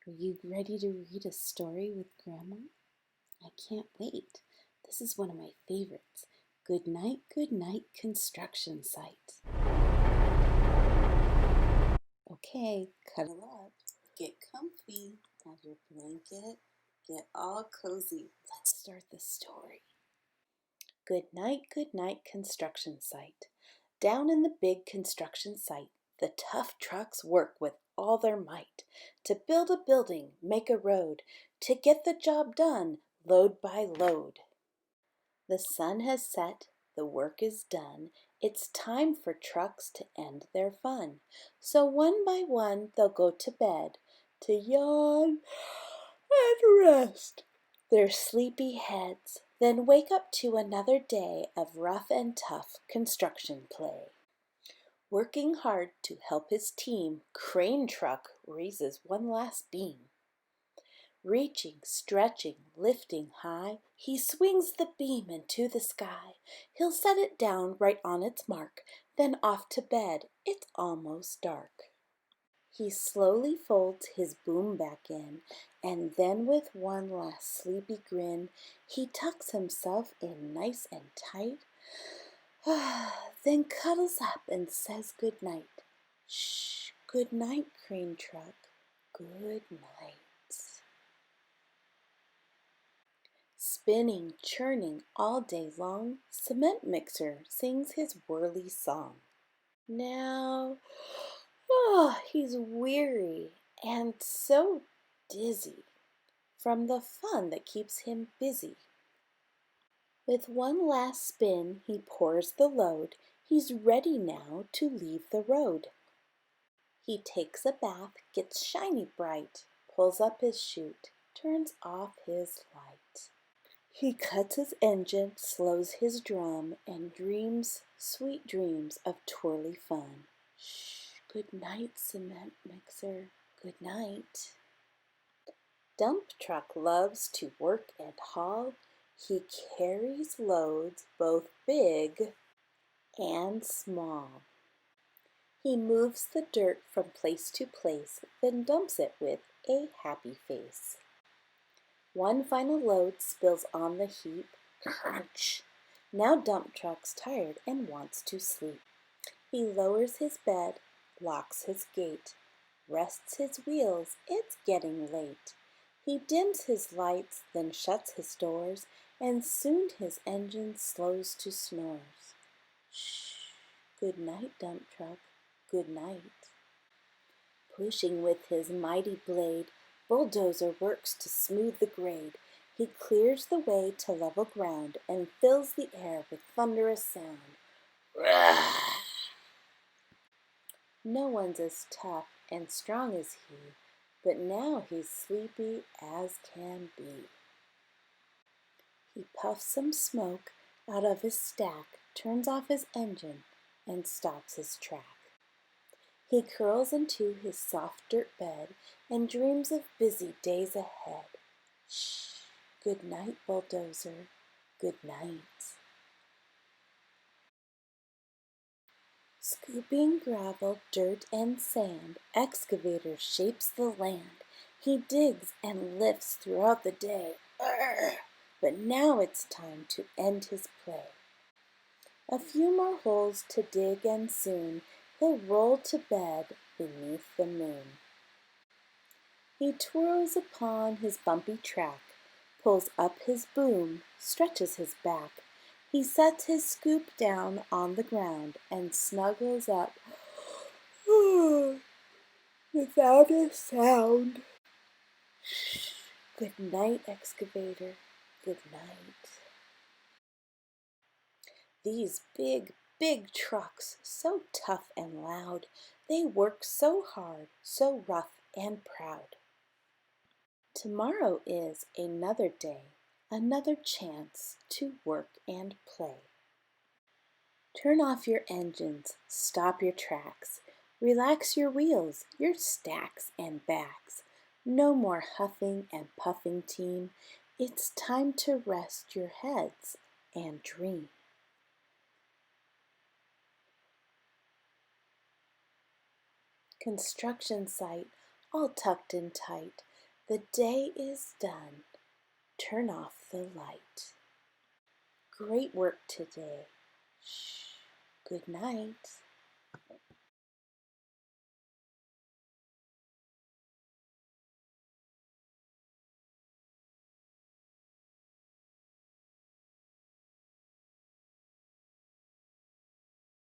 Are you ready to read a story with Grandma? I can't wait. This is one of my favorites. Goodnight, Goodnight Construction Site. Okay, cuddle up, get comfy, have your blanket, get all cozy. Let's start the story. Goodnight, Goodnight Construction Site. Down in the big construction site, the tough trucks work with all their might to build a building, make a road, to get the job done, load by load. The sun has set, the work is done, it's time for trucks to end their fun. So one by one they'll go to bed, to yawn and rest their sleepy heads, then wake up to another day of rough and tough construction play. Working hard to help his team, Crane Truck raises one last beam. Reaching, stretching, lifting high, he swings the beam into the sky. He'll set it down right on its mark, then off to bed, it's almost dark. He slowly folds his boom back in, and then with one last sleepy grin, he tucks himself in nice and tight, then cuddles up and says good night. Shh, good night, Crane Truck, good night. Spinning, churning all day long, Cement Mixer sings his whirly song. Now, he's weary and so dizzy from the fun that keeps him busy. With one last spin, he pours the load. He's ready now to leave the road. He takes a bath, gets shiny bright, pulls up his chute, turns off his light. He cuts his engine, slows his drum, and dreams sweet dreams of twirly fun. Shh, good night, Cement Mixer, good night. Dump Truck loves to work and haul. He carries loads both big and small. He moves the dirt from place to place, then dumps it with a happy face. One final load spills on the heap. Crunch! Now Dump Truck's tired and wants to sleep. He lowers his bed, locks his gate, rests his wheels, it's getting late. He dims his lights, then shuts his doors, and soon his engine slows to snores. Shh, good night, Dump Truck, good night. Pushing with his mighty blade, Bulldozer works to smooth the grade. He clears the way to level ground and fills the air with thunderous sound. No one's as tough and strong as he, but now he's sleepy as can be. He puffs some smoke out of his stack, turns off his engine, and stops his track. He curls into his soft dirt bed and dreams of busy days ahead. Shh, good night, Bulldozer, good night. Scooping gravel, dirt, and sand, Excavator shapes the land. He digs and lifts throughout the day. But now it's time to end his play. A few more holes to dig and soon he'll roll to bed beneath the moon. He twirls upon his bumpy track, pulls up his boom, stretches his back. He sets his scoop down on the ground and snuggles up without a sound. Shh, good night, Excavator, good night. These big, big trucks, so tough and loud, they work so hard, so rough and proud. Tomorrow is another day, another chance to work and play. Turn off your engines, stop your tracks, relax your wheels, your stacks and backs. No more huffing and puffing, team. It's time to rest your heads and dream. Construction site, all tucked in tight. The day is done. Turn off the light. Great work today. Shh. Good night.